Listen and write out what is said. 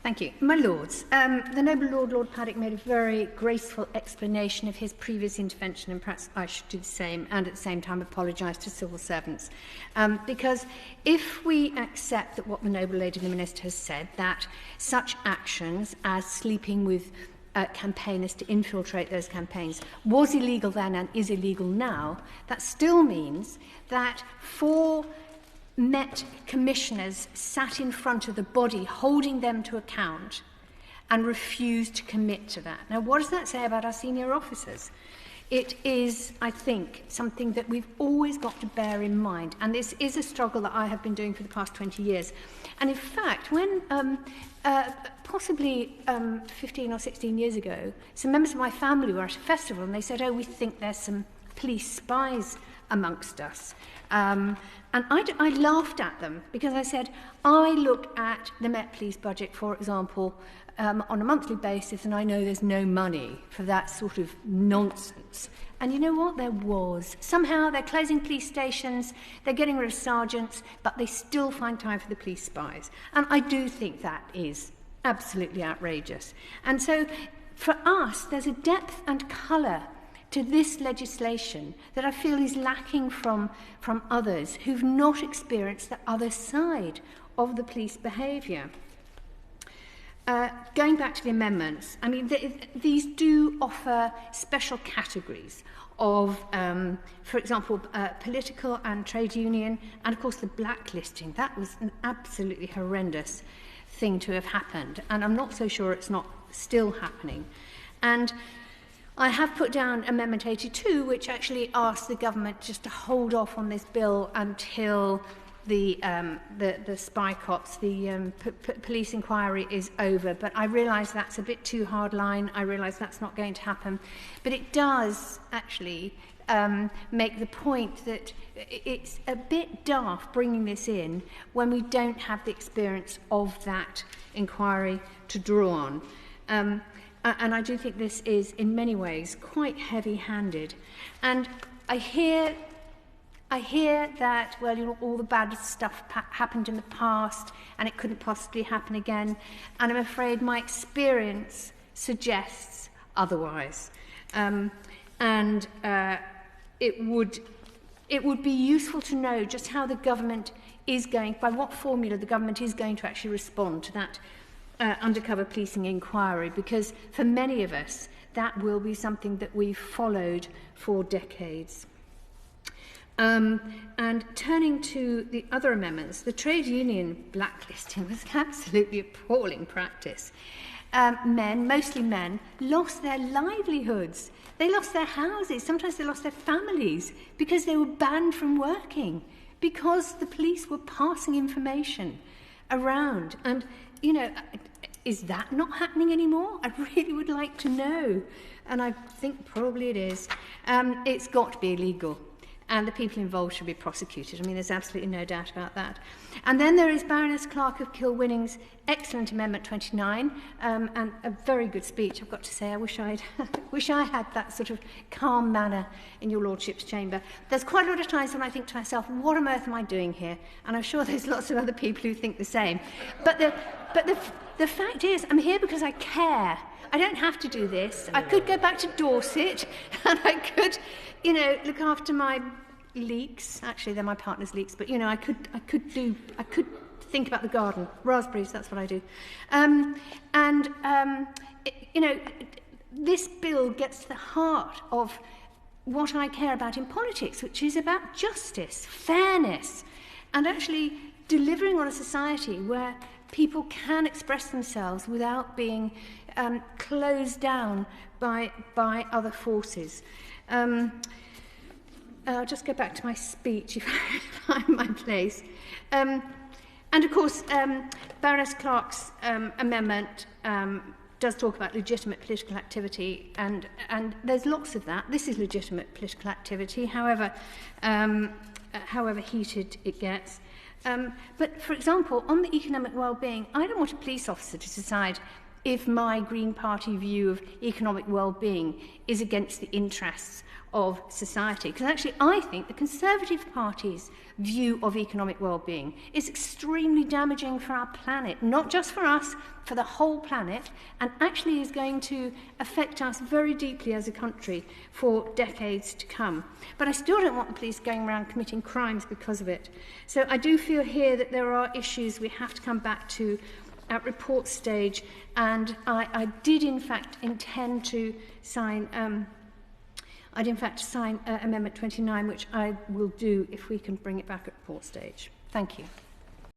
Thank you. My Lords, the noble Lord Paddock made a very graceful explanation of his previous intervention, and perhaps I should do the same, and at the same time apologise to civil servants. Because if we accept that what the noble lady the Minister has said, that such actions as sleeping with campaigners to infiltrate those campaigns was illegal then and is illegal now, that still means that for Met commissioners sat in front of the body holding them to account and refused to commit to that. Now, what does that say about our senior officers? It is, I think, something that we've always got to bear in mind, and this is a struggle that I have been doing for the past 20 years. And in fact, when possibly 15 or 16 years ago, some members of my family were at a festival and they said, "Oh, we think there's some police spies amongst us." And I laughed at them because I said, I look at the Met Police budget, for example, on a monthly basis, and I know there's no money for that sort of nonsense. And you know what? There was. Somehow they're closing police stations, they're getting rid of sergeants, but they still find time for the police spies. And I do think that is absolutely outrageous. And so for us, there's a depth and colour to this legislation that I feel is lacking from others who've not experienced the other side of the police behaviour. Going back to the amendments, I mean, these do offer special categories of, for example, political and trade union, and of course the blacklisting. That was an absolutely horrendous thing to have happened, and I'm not so sure it's not still happening. And I have put down Amendment 82, which actually asks the government just to hold off on this bill until the spy cops, the police inquiry is over. But I realise that's a bit too hard line. I realise that's not going to happen. But it does actually make the point that it's a bit daft bringing this in when we don't have the experience of that inquiry to draw on. And I do think this is, in many ways, quite heavy-handed. And I hear that, well, you know, all the bad stuff happened in the past, and it couldn't possibly happen again. And I'm afraid my experience suggests otherwise. It would be useful to know just how the government is going, by what formula the government is going to actually respond to that undercover policing inquiry, because for many of us that will be something that we've followed for decades. And turning to the other amendments, the trade union blacklisting was an absolutely appalling practice. Men, mostly men, lost their livelihoods. They lost their houses. Sometimes they lost their families because they were banned from working, because the police were passing information around. And you know, is that not happening anymore? I really would like to know. And I think probably it is. It's got to be illegal. And the people involved should be prosecuted. I mean, there's absolutely no doubt about that. And then there is Baroness Clark of Kilwinning's excellent Amendment 29, and a very good speech, I've got to say. I wish I had that sort of calm manner in your Lordship's chamber. There's quite a lot of times when I think to myself, what on earth am I doing here? And I'm sure there's lots of other people who think the same. But the fact is, I'm here because I care. I don't have to do this. I could go back to Dorset, and I could, you know, look after my leeks. Actually, they're my partner's leeks, but you know, I could think about the garden, raspberries. That's what I do. You know, this bill gets to the heart of what I care about in politics, which is about justice, fairness, and actually delivering on a society where people can express themselves without being closed down by other forces. I'll just go back to my speech if I find my place. And of course, Baroness Clark's amendment does talk about legitimate political activity, and there's lots of that. This is legitimate political activity, however heated it gets. But, for example, on the economic well-being, I don't want a police officer to decide if my Green Party view of economic well-being is against the interests of society. Because actually I think the Conservative Party's view of economic well-being is extremely damaging for our planet, not just for us, for the whole planet, and actually is going to affect us very deeply as a country for decades to come. But I still don't want the police going around committing crimes because of it. So I do feel here that there are issues we have to come back to at report stage, and I did in fact intend to sign Amendment 29, which I will do if we can bring it back at report stage. Thank you.